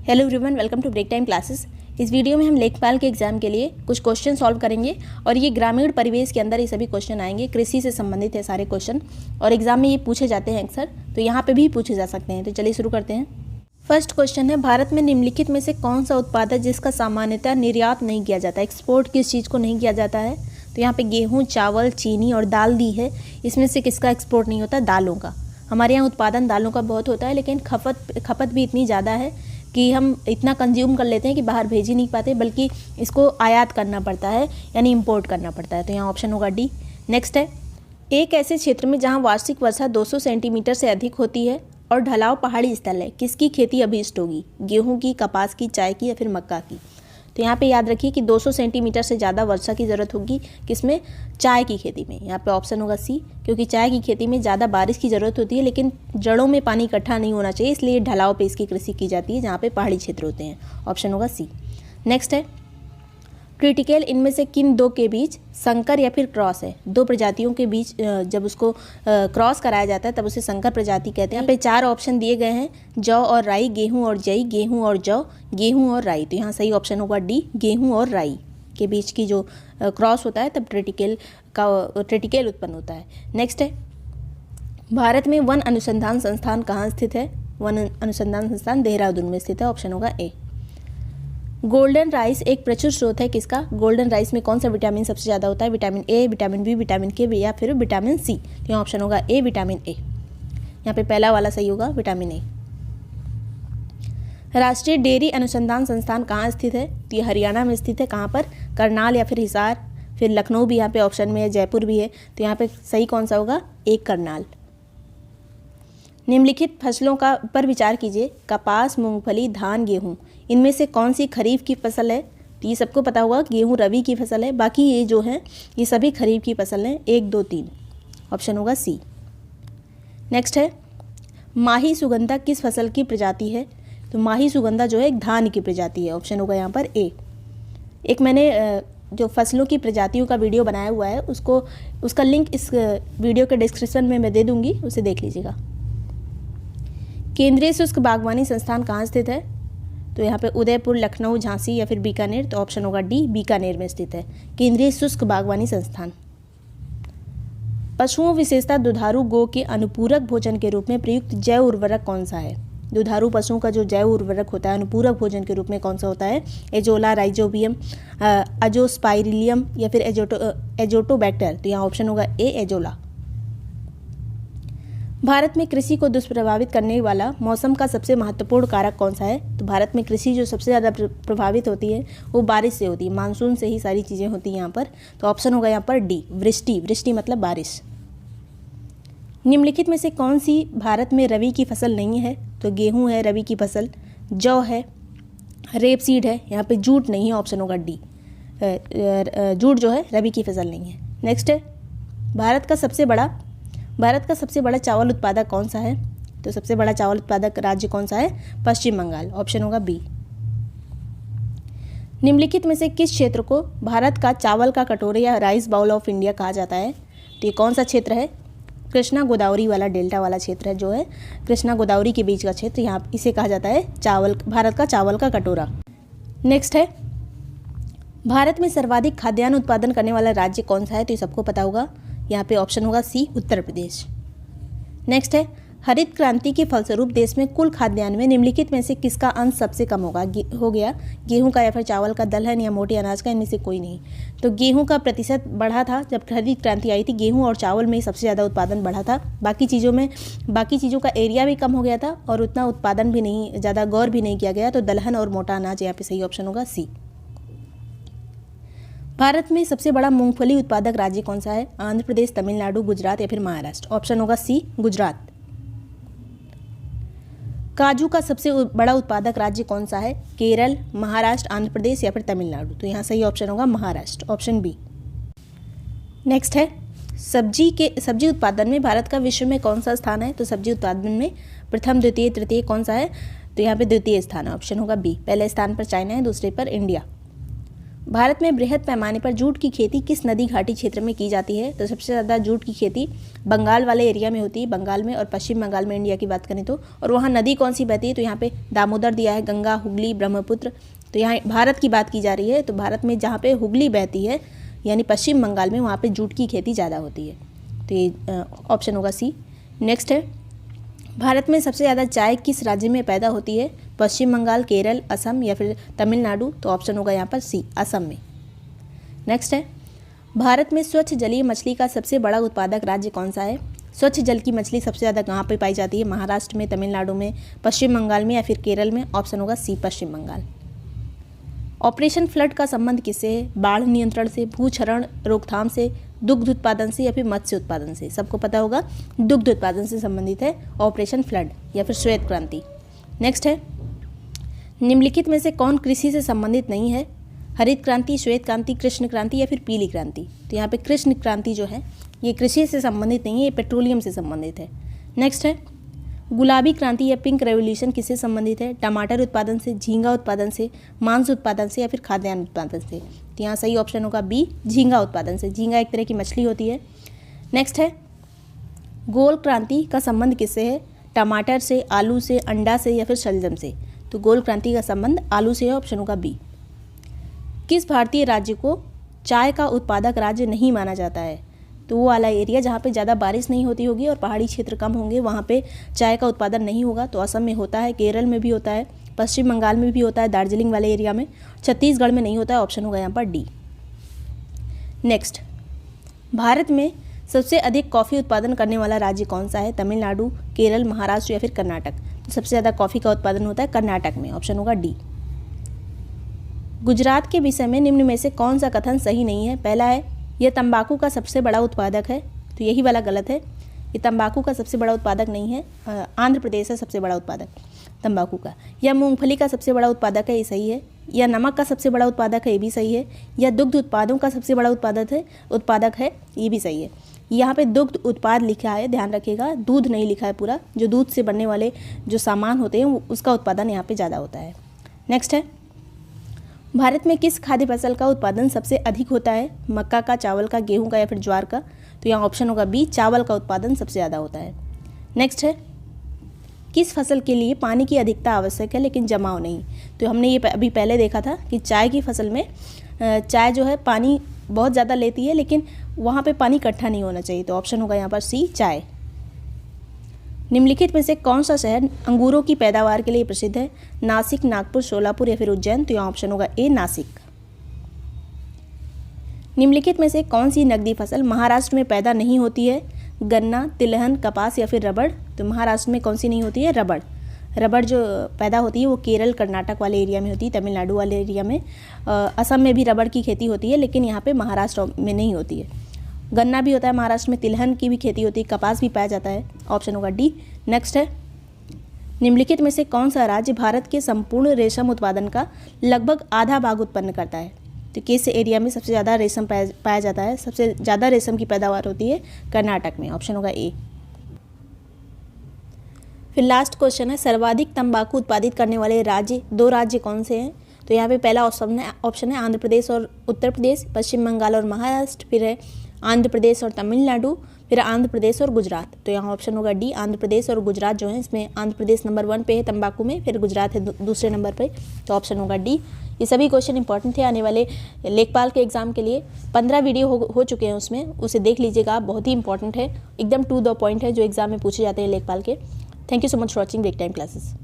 Hello everyone, welcome to break time classes. इस video में हम लेखपाल के एग्जाम के लिए कुछ क्वेश्चन सॉल्व करेंगे और ये ग्रामीण परिवेश के अंदर ये सभी क्वेश्चन आएंगे। कृषि से संबंधित है सारे क्वेश्चन और एग्जाम में ये पूछे जाते हैं अक्सर, तो यहाँ पे भी पूछे जा सकते हैं। तो चलिए शुरू करते हैं। फर्स्ट क्वेश्चन है, भारत में निम्नलिखित में से कौन सा उत्पाद है जिसका सामान्यतः निर्यात नहीं किया जाता, एक्सपोर्ट किस चीज़ को नहीं किया जाता है। तो यहाँ पे गेहूँ, चावल, चीनी और दाल दी है। इसमें से किसका एक्सपोर्ट नहीं होता? दालों का। हमारे यहाँ उत्पादन दालों का बहुत होता है, लेकिन खपत भी इतनी ज़्यादा है कि हम इतना कंज्यूम कर लेते हैं कि बाहर भेज ही नहीं पाते, बल्कि इसको आयात करना पड़ता है, यानी इंपोर्ट करना पड़ता है। तो यहाँ ऑप्शन होगा डी। नेक्स्ट है, एक ऐसे क्षेत्र में जहाँ वार्षिक वर्षा 200 सेंटीमीटर से अधिक होती है और ढलाव पहाड़ी स्थल है, किसकी खेती अभीष्ट होगी? गेहूँ की, कपास की, चाय की या फिर मक्का की। तो यहाँ पे याद रखिए कि 200 सेंटीमीटर से ज़्यादा वर्षा की ज़रूरत होगी किसमें? चाय की खेती में। यहाँ पे ऑप्शन होगा सी, क्योंकि चाय की खेती में ज़्यादा बारिश की ज़रूरत होती है, लेकिन जड़ों में पानी इकट्ठा नहीं होना चाहिए, इसलिए ढलाव पे इसकी कृषि की जाती है जहाँ पे पहाड़ी क्षेत्र होते हैं। ऑप्शन होगा सी। नेक्स्ट है, क्रिटिकल इनमें से किन दो के बीच संकर या फिर क्रॉस है? दो प्रजातियों के बीच जब उसको क्रॉस कराया जाता है तब उसे संकर प्रजाति कहते हैं। यहाँ पे 4 ऑप्शन दिए गए हैं, जौ और राई, गेहूं और जई, गेहूं और जौ, गेहूं और राई। तो यहाँ सही ऑप्शन होगा डी, गेहूं और राई के बीच की जो क्रॉस होता है तब क्रिटिकल उत्पन्न होता है। नेक्स्ट है, भारत में वन अनुसंधान संस्थान कहाँ स्थित है? वन अनुसंधान संस्थान देहरादून में स्थित है। ऑप्शन होगा ए। गोल्डन राइस एक प्रचुर स्रोत है किसका? गोल्डन राइस में कौन सा विटामिन सबसे ज़्यादा होता है? Vitamin A, vitamin B, vitamin K या फिर विटामिन सी। तो यहाँ ऑप्शन होगा ए, विटामिन ए। यहाँ पे पहला वाला सही होगा, विटामिन ए। राष्ट्रीय डेयरी अनुसंधान संस्थान कहाँ स्थित है? तो ये हरियाणा में स्थित है। कहाँ पर? करनाल या फिर हिसार, फिर लखनऊ भी यहाँ पे ऑप्शन में है, जयपुर भी है। तो यहाँ पे सही कौन सा होगा? एक, करनाल। निम्नलिखित फसलों का पर विचार कीजिए, कपास, मूंगफली, धान, गेहूं, इनमें से कौन सी खरीफ की फसल है? तो ये सबको पता होगा, गेहूं रबी की फसल है, बाकी ये जो है ये सभी खरीफ की फसल हैं। 1, 2, 3। ऑप्शन होगा सी। नेक्स्ट है, माही सुगंधा किस फसल की प्रजाति है? तो माही सुगंधा जो है एक धान की प्रजाति है। ऑप्शन होगा यहाँ पर ए। एक मैंने जो फसलों की प्रजातियों का वीडियो बनाया हुआ है उसका लिंक इस वीडियो के डिस्क्रिप्शन में मैं दे दूँगी, उसे देख लीजिएगा। केंद्रीय शुष्क बागवानी संस्थान कहाँ स्थित है? तो यहाँ पे उदयपुर, लखनऊ, झांसी या फिर बीकानेर। तो ऑप्शन होगा डी, बीकानेर में स्थित है केंद्रीय शुष्क बागवानी संस्थान। पशुओं विशेषता दुधारू गो के अनुपूरक भोजन के रूप में प्रयुक्त जैव उर्वरक कौन सा है? दुधारू पशुओं का जो जैव उर्वरक होता है अनुपूरक भोजन के रूप में कौन सा होता है? एजोला, राइजोबियम, अजोस्पाइरिलियम या फिर एजोटोबैक्टर। तो यहाँ ऑप्शन होगा ए, एजोला। भारत में कृषि को दुष्प्रभावित करने वाला मौसम का सबसे महत्वपूर्ण कारक कौन सा है? तो भारत में कृषि जो सबसे ज़्यादा प्रभावित होती है वो बारिश से होती है, मानसून से ही सारी चीज़ें होती हैं यहाँ पर। तो ऑप्शन होगा यहाँ पर डी, वृष्टि। वृष्टि मतलब बारिश। निम्नलिखित में से कौन सी भारत में रबी की फसल नहीं है? तो गेहूँ है रबी की फसल, जौ है, रेपसीड है, यहाँ पे जूट नहीं है। ऑप्शन होगा डी, जूट जो है रबी की फसल नहीं है। नेक्स्ट है, भारत का सबसे बड़ा चावल उत्पादक कौन सा है? तो सबसे बड़ा चावल उत्पादक राज्य कौन सा है? पश्चिम बंगाल। ऑप्शन होगा बी। निम्नलिखित में से किस क्षेत्र को भारत का चावल का कटोरा या राइस बाउल ऑफ इंडिया कहा जाता है? तो ये कौन सा क्षेत्र है? कृष्णा गोदावरी वाला, डेल्टा वाला क्षेत्र है जो है कृष्णा गोदावरी के बीच का क्षेत्र, यहाँ इसे कहा जाता है भारत का चावल का कटोरा। नेक्स्ट है, भारत में सर्वाधिक खाद्यान्न उत्पादन करने वाला राज्य कौन सा है? तो ये सबको पता होगा, यहाँ पे ऑप्शन होगा सी, उत्तर प्रदेश। नेक्स्ट है, हरित क्रांति के फलस्वरूप देश में कुल खाद्यान्न में निम्नलिखित में से किसका अंश सबसे कम हो गया? गेहूं का या फिर चावल का, दलहन या मोटे अनाज का, इनमें से कोई नहीं। तो गेहूं का प्रतिशत बढ़ा था जब हरित क्रांति आई थी, गेहूं और चावल में सबसे ज़्यादा उत्पादन बढ़ा था। बाकी चीज़ों का एरिया भी कम हो गया था और उतना उत्पादन भी नहीं, ज़्यादा गौर भी नहीं किया गया। तो दलहन और मोटा अनाज यहाँ पे सही ऑप्शन होगा सी। भारत में सबसे बड़ा मूंगफली उत्पादक राज्य कौन सा है? आंध्र प्रदेश, तमिलनाडु, गुजरात या फिर महाराष्ट्र। ऑप्शन होगा सी, गुजरात। काजू का सबसे बड़ा उत्पादक राज्य कौन सा है? केरल, महाराष्ट्र, आंध्र प्रदेश या फिर तमिलनाडु। तो यहाँ सही ऑप्शन होगा महाराष्ट्र, ऑप्शन बी। नेक्स्ट है, सब्जी उत्पादन में भारत का विश्व में कौन सा स्थान है? तो सब्जी उत्पादन में प्रथम, द्वितीय, तृतीय कौन सा है? तो यहाँ पे द्वितीय स्थान है। ऑप्शन होगा बी। पहले स्थान पर चाइना है, दूसरे पर इंडिया। भारत में बृहद पैमाने पर जूट की खेती किस नदी घाटी क्षेत्र में की जाती है? तो सबसे ज़्यादा जूट की खेती बंगाल वाले एरिया में होती है, बंगाल में और पश्चिम बंगाल में इंडिया की बात करें तो। और वहाँ नदी कौन सी बहती है? तो यहाँ पे दामोदर दिया है, गंगा, हुगली, ब्रह्मपुत्र। तो यहाँ भारत की बात की जा रही है, तो भारत में जहाँ पे हुगली बहती है यानी पश्चिम बंगाल में, वहाँ पे जूट की खेती ज़्यादा होती है। तो ये ऑप्शन होगा सी। नेक्स्ट है, भारत में सबसे ज़्यादा चाय किस राज्य में पैदा होती है? पश्चिम बंगाल, केरल, असम या फिर तमिलनाडु। तो ऑप्शन होगा यहाँ पर सी, असम में। नेक्स्ट है, भारत में स्वच्छ जलीय मछली का सबसे बड़ा उत्पादक राज्य कौन सा है? स्वच्छ जल की मछली सबसे ज़्यादा कहाँ पे पाई जाती है? महाराष्ट्र में, तमिलनाडु में, पश्चिम बंगाल में या फिर केरल में। ऑप्शन होगा सी, पश्चिम बंगाल। ऑपरेशन फ्लड का संबंध किससे है? बाढ़ नियंत्रण से, भूक्षरण रोकथाम से, दुग्ध उत्पादन से या फिर मत्स्य उत्पादन से। सबको पता होगा दुग्ध उत्पादन से संबंधित है ऑपरेशन फ्लड या फिर श्वेत क्रांति। नेक्स्ट है, निम्नलिखित में से कौन कृषि से संबंधित नहीं है? हरित क्रांति, श्वेत क्रांति, कृष्ण क्रांति या फिर पीली क्रांति। तो यहाँ पे कृष्ण क्रांति जो है ये कृषि से संबंधित नहीं है, ये पेट्रोलियम से संबंधित है। नेक्स्ट है, गुलाबी क्रांति या पिंक रेवोल्यूशन किससे संबंधित है? टमाटर उत्पादन से, झींगा उत्पादन से, मांस उत्पादन से या फिर खाद्यान्न उत्पादन से। तो यहाँ सही ऑप्शन होगा बी, झींगा उत्पादन से। झींगा एक तरह की मछली होती है। नेक्स्ट है, गोल क्रांति का संबंध किससे है? टमाटर से, आलू से, अंडा से या फिर शलजम से। तो गोल क्रांति का संबंध आलू से है, ऑप्शन होगा बी। किस भारतीय राज्य को चाय का उत्पादक राज्य नहीं माना जाता है? तो वो वाला एरिया जहाँ पे ज़्यादा बारिश नहीं होती होगी और पहाड़ी क्षेत्र कम होंगे, वहाँ पे चाय का उत्पादन नहीं होगा। तो असम में होता है, केरल में भी होता है, पश्चिम बंगाल में भी होता है, दार्जिलिंग वाले एरिया में, छत्तीसगढ़ में नहीं होता है। ऑप्शन होगा यहाँ पर डी। नेक्स्ट, भारत में सबसे अधिक कॉफ़ी उत्पादन करने वाला राज्य कौन सा है? तमिलनाडु, केरल, महाराष्ट्र या फिर कर्नाटक। तो सबसे ज़्यादा कॉफ़ी का उत्पादन होता है कर्नाटक में। ऑप्शन होगा डी। गुजरात के विषय में निम्न में से कौन सा कथन सही नहीं है? पहला है, यह तंबाकू का सबसे बड़ा उत्पादक है। तो यही वाला गलत है, ये तंबाकू का सबसे बड़ा उत्पादक नहीं है, आंध्र प्रदेश है सबसे बड़ा उत्पादक तंबाकू का। या मूंगफली का सबसे बड़ा उत्पादक है, ये सही है। या नमक का सबसे बड़ा उत्पादक है, ये भी सही है। या दुग्ध उत्पादों का सबसे बड़ा उत्पादक है, ये भी सही है। यहाँ पे दुग्ध उत्पाद लिखा है, ध्यान रखिएगा, दूध नहीं लिखा है पूरा। जो दूध से बनने वाले जो सामान होते हैं उसका उत्पादन यहाँ पे ज़्यादा होता है। नेक्स्ट है, भारत में किस खाद्य फसल का उत्पादन सबसे अधिक होता है? मक्का का, चावल का, गेहूं का या फिर ज्वार का। तो यहाँ ऑप्शन होगा बी, चावल का उत्पादन सबसे ज़्यादा होता है। नेक्स्ट है, किस फसल के लिए पानी की अधिकता आवश्यक है लेकिन जमाव नहीं? तो हमने ये अभी पहले देखा था कि चाय की फसल में चाय जो है पानी बहुत ज़्यादा लेती है, लेकिन वहाँ पे पानी इकट्ठा नहीं होना चाहिए। तो ऑप्शन होगा यहाँ पर सी, चाय। निम्नलिखित में से कौन सा शहर अंगूरों की पैदावार के लिए प्रसिद्ध है? नासिक, नागपुर, सोलापुर या फिर उज्जैन। तो यहाँ ऑप्शन होगा ए, नासिक। निम्नलिखित में से कौन सी नकदी फसल महाराष्ट्र में पैदा नहीं होती है? गन्ना, तिलहन, कपास या फिर रबड़। तो महाराष्ट्र में कौन सी नहीं होती है? रबड़। रबड़ जो पैदा होती है वो केरल, कर्नाटक वाले एरिया में होती है, तमिलनाडु वाले एरिया में। असम में भी रबड़ की खेती होती है, लेकिन यहाँ पे महाराष्ट्र में नहीं होती है। गन्ना भी होता है महाराष्ट्र में, तिलहन की भी खेती होती है, कपास भी पाया जाता है। ऑप्शन होगा डी। नेक्स्ट है, निम्नलिखित में से कौन सा राज्य भारत के संपूर्ण रेशम उत्पादन का लगभग आधा भाग उत्पन्न करता है? तो किस एरिया में सबसे ज़्यादा रेशम पाया जाता है? सबसे ज़्यादा रेशम की पैदावार होती है कर्नाटक में। ऑप्शन होगा ए। फिर लास्ट क्वेश्चन है, सर्वाधिक तंबाकू उत्पादित करने वाले राज्य, 2 राज्य कौन से हैं? तो यहाँ पे पहला ऑप्शन है आंध्र प्रदेश और उत्तर प्रदेश, पश्चिम बंगाल और महाराष्ट्र, फिर है आंध्र प्रदेश और तमिलनाडु, फिर आंध्र प्रदेश और गुजरात। तो यहाँ ऑप्शन होगा डी, आंध्र प्रदेश और गुजरात जो है, इसमें आंध्र प्रदेश नंबर 1 पे है तंबाकू में, फिर गुजरात है दूसरे नंबर पे। तो ऑप्शन होगा डी। ये सभी क्वेश्चन इंपॉर्टेंट थे आने वाले लेखपाल के एग्जाम के लिए। 15 वीडियो हो चुके हैं उसमें, उसे देख लीजिएगा, बहुत ही इंपॉर्टेंट है, एकदम टू द पॉइंट है जो एग्जाम में पूछे जाते हैं लेखपाल के। Thank you so much for watching break time classes.